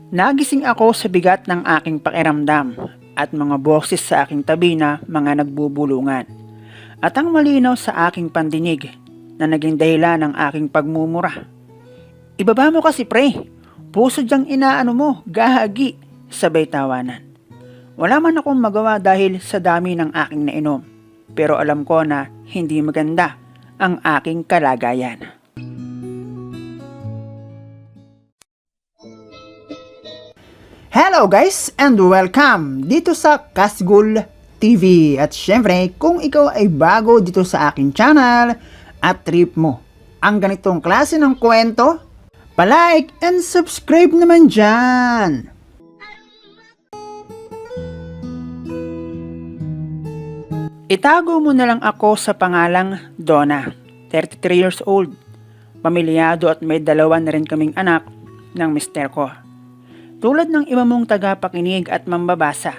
Nagising ako sa bigat ng aking pakiramdam at mga boses sa aking tabi na mga nagbubulungan. At ang malinaw sa aking pandinig na naging dahilan ng aking pagmumura. Ibaba mo kasi pre, puso diyang inaano mo, gahagi, sabay tawanan. Wala man akong magawa dahil sa dami ng aking nainom, pero alam ko na hindi maganda ang aking kalagayan. Hello guys and welcome dito sa Kasgul TV. At syempre, kung ikaw ay bago dito sa aking channel at trip mo ang ganitong klase ng kwento, palike and subscribe naman dyan. Itago mo na lang ako sa pangalang Donna, 33 years old, pamilyado at may dalawa na rin kaming anak ng mister ko. Tulad ng iba mong tagapakinig at mambabasa,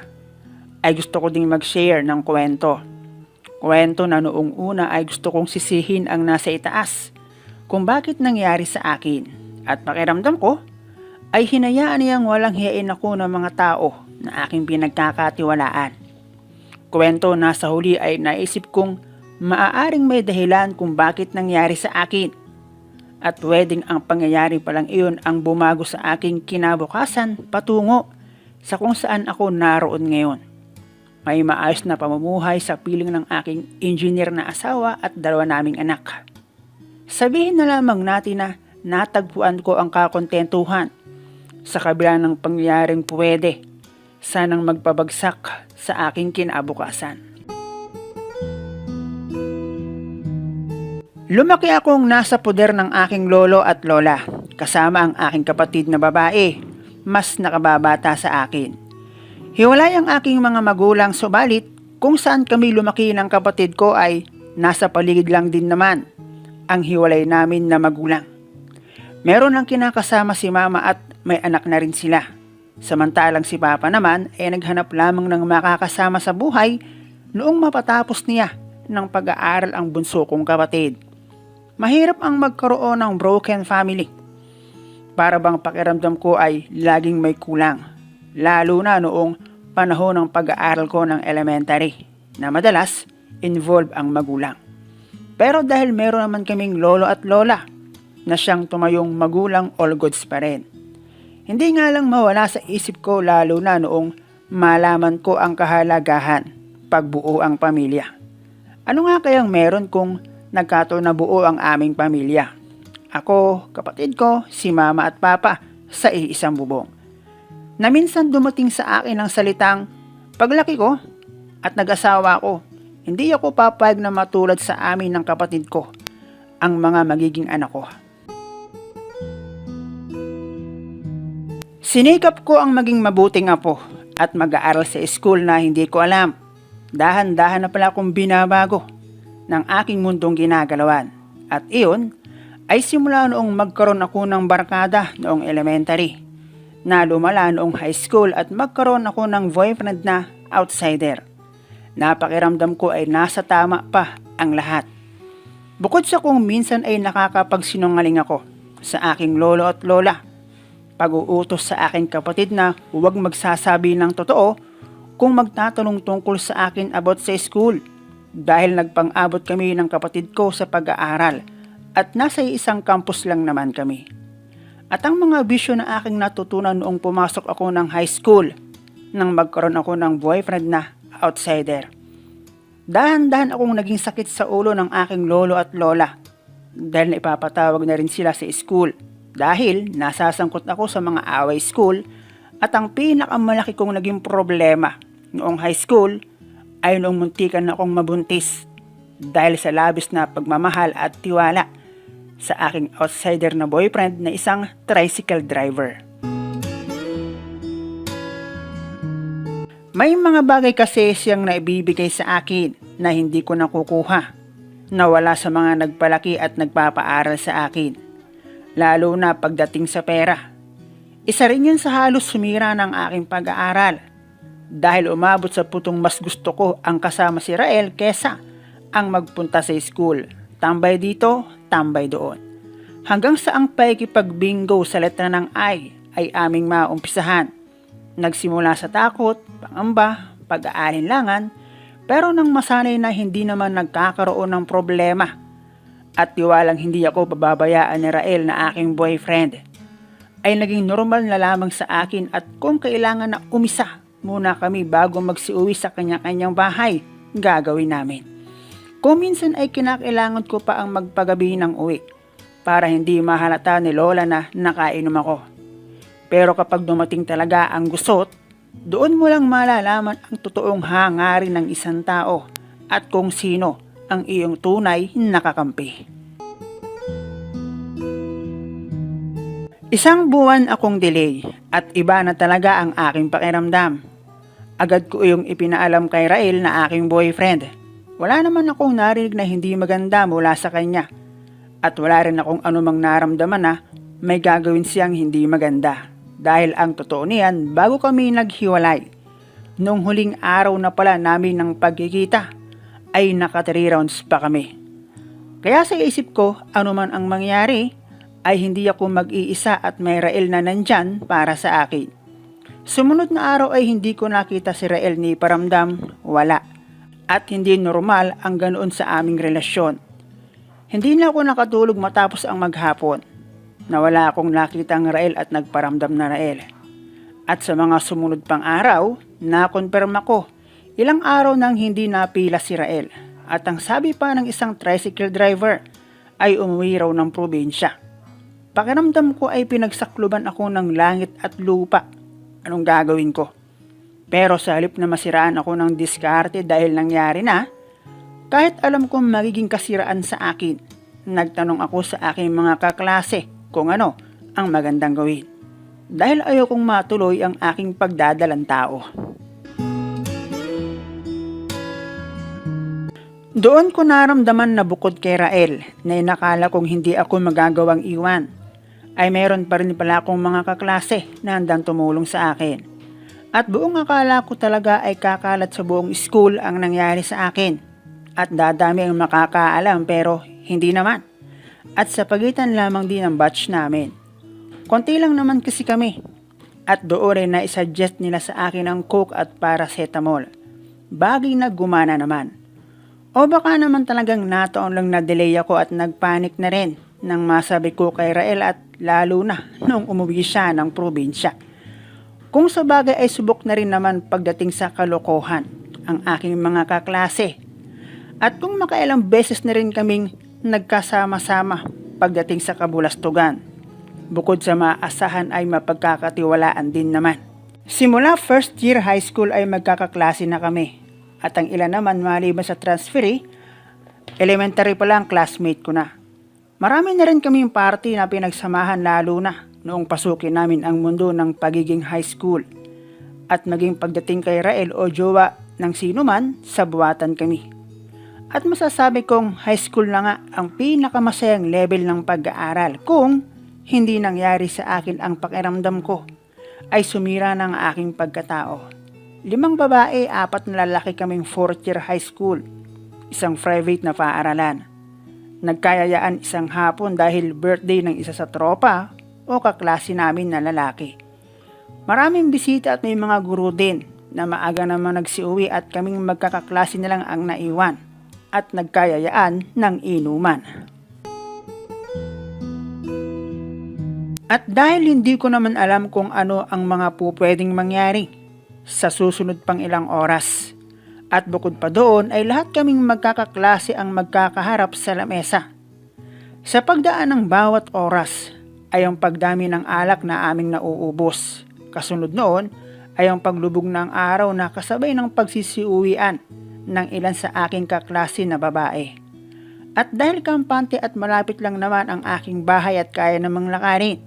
ay gusto ko ding mag-share ng kwento. Kwento na noong una ay gusto kong sisihin ang nasa itaas kung bakit nangyari sa akin. At pakiramdam ko ay hinayaan niyang walang hiyain ako ng mga tao na aking pinagkakatiwalaan. Kwento na sa huli ay naisip kong maaaring may dahilan kung bakit nangyari sa akin. At pwedeng ang pangyayari palang iyon ang bumago sa aking kinabukasan patungo sa kung saan ako naroon ngayon. May maayos na pamumuhay sa piling ng aking engineer na asawa at dalawa naming anak. Sabihin na lamang natin na natagpuan ko ang kakontentuhan sa kabila ng pangyayaring pwede sanang magpabagsak sa aking kinabukasan. Lumaki akong nasa poder ng aking lolo at lola, kasama ang aking kapatid na babae, mas nakababata sa akin. Hiwalay ang aking mga magulang, subalit kung saan kami lumaki ng kapatid ko ay nasa paligid lang din naman ang hiwalay namin na magulang. Meron lang kinakasama si mama at may anak na rin sila. Samantalang si papa naman ay naghanap lamang ng makakasama sa buhay noong mapatapos niya ng pag-aaral ang bunso kong kapatid. Mahirap ang magkaroon ng broken family. Para bang pakiramdam ko ay laging may kulang. Lalo na noong panahon ng pag-aaral ko ng elementary na madalas involve ang magulang. Pero dahil meron naman kaming lolo at lola na siyang tumayong magulang, all goods pa rin. Hindi nga lang mawala sa isip ko lalo na noong malaman ko ang kahalagahan pagbuo ang pamilya. Ano nga kayang meron kung nagkataon na buo ang aming pamilya? Ako, kapatid ko, si mama at papa sa iisang bubong. Na minsan dumating sa akin ang salitang, paglaki ko at nag-asawa ko, hindi ako papayag na matulad sa amin ng kapatid ko, ang mga magiging anak ko. Sinikap ko ang maging mabuting apo at mag-aaral sa school na hindi ko alam. Dahan-dahan na pala akong binabago ng aking mundong ginagalawan. At iyon ay simula noong magkaroon ako ng barkada noong elementary, na lumala noong high school at magkaroon ako ng boyfriend na outsider. Napakiramdam ko ay nasa tama pa ang lahat. Bukod sa kung minsan ay nakakapagsinungaling ako sa aking lolo at lola, pag-uutos sa aking kapatid na huwag magsasabi ng totoo kung magtatanong tungkol sa akin about sa school. Dahil nagpang-abot kami ng kapatid ko sa pag-aaral at nasa isang campus lang naman kami. At ang mga bisyo na aking natutunan noong pumasok ako ng high school nang magkaroon ako ng boyfriend na outsider. Dahan-dahan akong naging sakit sa ulo ng aking lolo at lola dahil naipapatawag na rin sila sa school dahil nasasangkot ako sa mga away school. At ang pinakamalaki kong naging problema noong high school ay noong muntikan na akong mabuntis dahil sa labis na pagmamahal at tiwala sa aking outsider na boyfriend na isang tricycle driver. May mga bagay kasi siyang naibibigay sa akin na hindi ko nakukuha, na wala sa mga nagpalaki at nagpapaaral sa akin, lalo na pagdating sa pera. Isa rin yun sa halos sumira ng aking pag-aaral. Dahil umabot sa putong mas gusto ko ang kasama si Rael kesa ang magpunta sa school. Tambay dito, tambay doon. Hanggang sa ang pakikipagbingo sa letra ng I ay aming maumpisahan. Nagsimula sa takot, pangamba, pag-aalinlangan, pero nang masanay na hindi naman nagkakaroon ng problema at tiwalang hindi ako pababayaan ni Rael na aking boyfriend, ay naging normal na lamang sa akin at kung kailangan na umisa muna kami bago magsiuwi sa kanya-kanyang bahay, gagawin namin. Kung minsan ay kinakailangan ko pa ang magpagabi ng uwi para hindi mahalata ni Lola na nakainom ako. Pero kapag dumating talaga ang gusot, doon mo lang malalaman ang totoong hangarin ng isang tao at kung sino ang iyong tunay na kakampi. Isang buwan akong delay at iba na talaga ang aking pakiramdam. Agad ko iyong ipinaalam kay Rael na aking boyfriend. Wala naman akong narinig na hindi maganda mula sa kanya. At wala rin akong anumang naramdaman na may gagawin siyang hindi maganda. Dahil ang totoo niyan, bago kami naghiwalay, nung huling araw na pala namin ng pagkikita, ay naka 3 rounds pa kami. Kaya sa isip ko, anuman ang mangyari, ay hindi ako mag-iisa at may Rael na nandyan para sa akin. Sumunod na araw ay hindi ko nakita si Rael ni paramdam, wala. At hindi normal ang ganoon sa aming relasyon. Hindi na ako nakatulog matapos ang maghapon. Nawala akong nakita ang Rael at nagparamdam na Rael. At sa mga sumunod pang araw, nakonfirma ko ilang araw nang hindi napila si Rael. At ang sabi pa ng isang tricycle driver ay umuwi raw ng probinsya. Pakiramdam ko ay pinagsakluban ako ng langit at lupa. Anong gagawin ko? Pero sa halip na masiraan ako ng diskarte dahil nangyari na, kahit alam kong magiging kasiraan sa akin, nagtanong ako sa aking mga kaklase kung ano ang magandang gawin. Dahil ayokong matuloy ang aking pagdadalang tao. Doon ko naramdaman na bukod kay Rael na inakala kong hindi ako magagawang iwan, ay meron pa rin pala akong mga kaklase na handang tumulong sa akin. At buong akala ko talaga ay kakalat sa buong school ang nangyari sa akin. At dadami ang makakaalam pero hindi naman. At sa pagitan lamang din ng batch namin. Konti lang naman kasi kami. At doon ay naisuggest nila sa akin ang coke at paracetamol. Bagay na gumana naman. O baka naman talagang nataon lang na delay ako at nagpanik na rin nang masabi ko kay Rael at lalo na nung umuwi siya ng probinsya. Kung sa bagay ay subok na rin naman pagdating sa kalokohan ang aking mga kaklase. At kung makailang beses na rin kaming nagkasama-sama pagdating sa kabulastugan. Bukod sa maasahan ay mapagkakatiwalaan din naman. Simula first year high school ay magkakaklase na kami. At ang ilan naman maliban sa transferee, elementary pa lang classmate ko na. Marami na rin kaming party na pinagsamahan lalo na noong pasukin namin ang mundo ng pagiging high school. At maging pagdating kay Rael o jowa ng sino man, sa buwatan kami. At masasabi kong high school na nga ang pinakamasayang level ng pag-aaral kung hindi nangyari sa akin ang pakiramdam ko ay sumira ng aking pagkatao. 5 babae, 4 na lalaki kaming 4th year high school, isang private na paaralan. Nagkayayaan isang hapon dahil birthday ng isa sa tropa o kaklase namin na lalaki. Maraming bisita at may mga guro din na maaga naman nagsiuwi at kaming magkakaklase na lang ang naiwan at nagkayayaan ng inuman. At dahil hindi ko naman alam kung ano ang mga pupwedeng mangyari sa susunod pang ilang oras. At bukod pa doon ay lahat kaming magkakaklase ang magkakaharap sa lamesa. Sa pagdaan ng bawat oras ay ang pagdami ng alak na aming nauubos. Kasunod noon ay ang paglubog ng araw na kasabay ng pagsisiuwian ng ilan sa aking kaklase na babae. At dahil kampante at malapit lang naman ang aking bahay at kaya namang lakarin,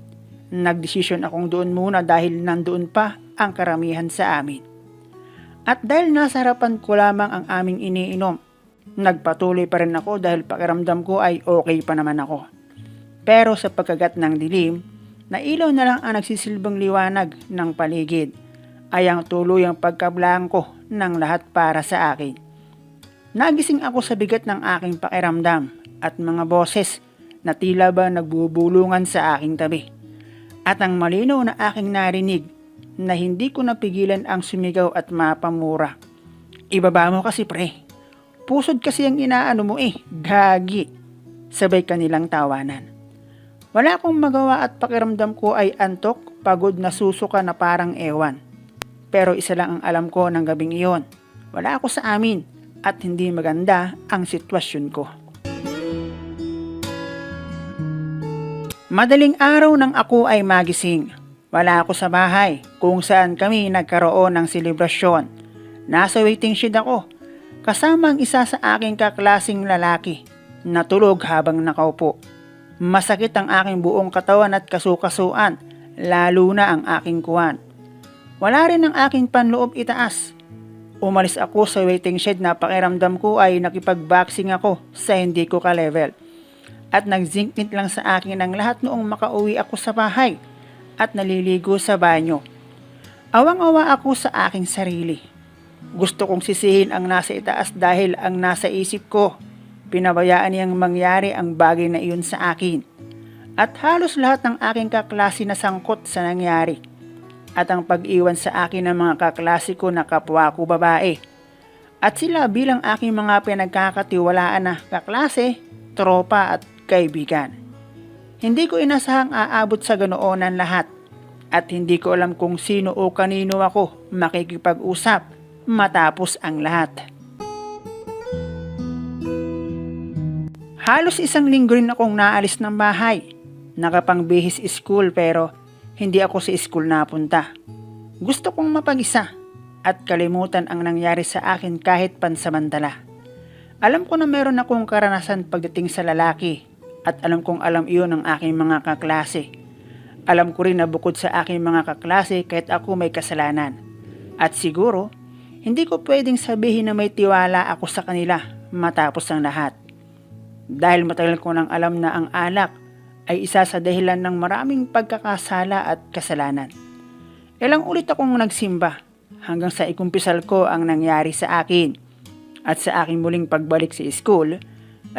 nagdesisyon akong doon muna dahil nandoon pa ang karamihan sa amin. At dahil nasa harapan ko lamang ang aming iniinom, nagpatuloy pa rin ako dahil pakiramdam ko ay okay pa naman ako. Pero sa pagkagat ng dilim, na ilaw na lang ang nagsisilbing liwanag ng paligid, ay ang tuluyang pagkablangko ng lahat para sa akin. Nagising ako sa bigat ng aking pakiramdam at mga boses na tila ba nagbubulungan sa aking tabi. At ang malinaw na aking narinig na hindi ko napigilan ang sumigaw at mapamura. Ibaba mo kasi pre. Pusod kasi ang inaano mo gagi. Sabay kanilang tawanan. Wala akong magawa at pakiramdam ko ay antok, pagod na susuka na parang ewan. Pero isa lang ang alam ko ng gabing iyon. Wala ako sa amin at hindi maganda ang sitwasyon ko. Madaling araw nang ako ay magising. Wala ako sa bahay kung saan kami nagkaroon ng selebrasyon. Nasa waiting shed ako kasama ang isa sa aking kaklasing lalaki. Natulog habang nakaupo. Masakit ang aking buong katawan at kasukasuan, lalo na ang aking kuwan. Wala rin ang aking panloob itaas. Umalis ako sa waiting shed na pakiramdam ko ay nakipag-boxing ako sa hindi ko ka-level. At nagzinknit lang sa akin ang lahat noong makauwi ako sa bahay at naliligo sa banyo. Awang-awa ako sa aking sarili. Gusto kong sisihin ang nasa itaas dahil ang nasa isip ko, pinabayaan niyang mangyari ang bagay na iyon sa akin. At halos lahat ng aking kaklase na sangkot sa nangyari. At ang pag-iwan sa akin ng mga kaklase ko na kapwa ko babae. At sila bilang aking mga pinagkakatiwalaan na kaklase, tropa at kaibigan. Hindi ko inasahang aabot sa ganoonan lahat. At hindi ko alam kung sino o kanino ako makikipag-usap matapos ang lahat. Halos isang linggo rin akong naalis ng bahay. Nakapangbihis school pero hindi ako sa school napunta. Gusto kong mapag-isa at kalimutan ang nangyari sa akin kahit pansamantala. Alam ko na meron akong karanasan pagdating sa lalaki at alam kong alam iyon ng aking mga kaklase. Alam ko rin na bukod sa aking mga kaklase kahit ako may kasalanan. At siguro, hindi ko pwedeng sabihin na may tiwala ako sa kanila matapos ang lahat. Dahil matagal ko nang alam na ang alak ay isa sa dahilan ng maraming pagkakasala at kasalanan. Ilang ulit akong nagsimba hanggang sa ikumpisal ko ang nangyari sa akin. At sa aking muling pagbalik sa school,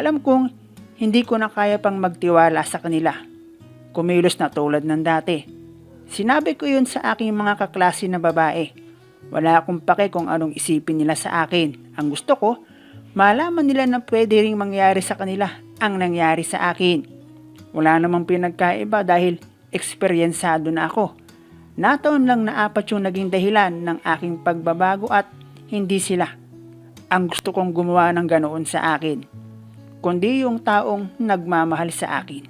alam kong hindi ko na kaya pang magtiwala sa kanila. Kumilos na tulad ng dati. Sinabi ko yun sa aking mga kaklase na babae. Wala akong pake kung anong isipin nila sa akin. Ang gusto ko, malaman nila na pwede ring mangyari sa kanila ang nangyari sa akin. Wala namang pinagkaiba dahil eksperyensado na ako. Nataon lang na 4 yung naging dahilan ng aking pagbabago at hindi sila ang gusto kong gumawa ng ganoon sa akin, kundi yung taong nagmamahal sa akin.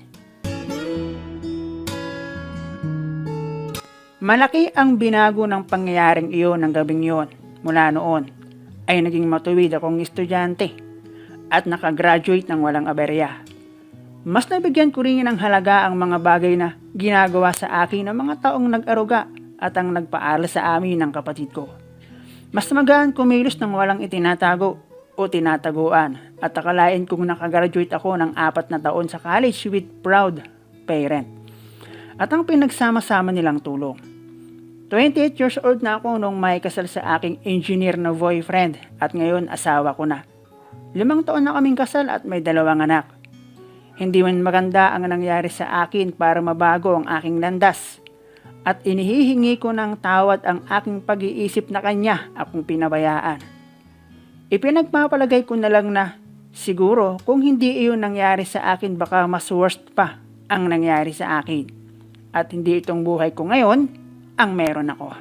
Malaki ang binago ng pangyayaring iyon ng gabing iyon. Mula noon ay naging matuwid akong estudyante at nakagraduate ng walang aberya. Mas nabigyan ko rin ng halaga ang mga bagay na ginagawa sa akin ng mga taong nag-aruga at ang nagpaaral sa amin ng kapatid ko. Mas magaan kumilos ng walang itinatago o tinataguan at akalain kong nakagraduate ako ng 4 na taon sa college with proud parent. At ang pinagsama-sama nilang tulong. 28 years old na ako nung may kasal sa aking engineer na boyfriend at ngayon asawa ko na. 5 taon na kaming kasal at may 2 anak. Hindi man maganda ang nangyari sa akin para mabago ang aking landas. At inihihingi ko ng tawad ang aking pag-iisip na kanya akong pinabayaan. Ipinagpapalagay ko na lang na siguro kung hindi iyon nangyari sa akin baka mas worst pa ang nangyari sa akin. At hindi itong buhay ko ngayon ang meron ako.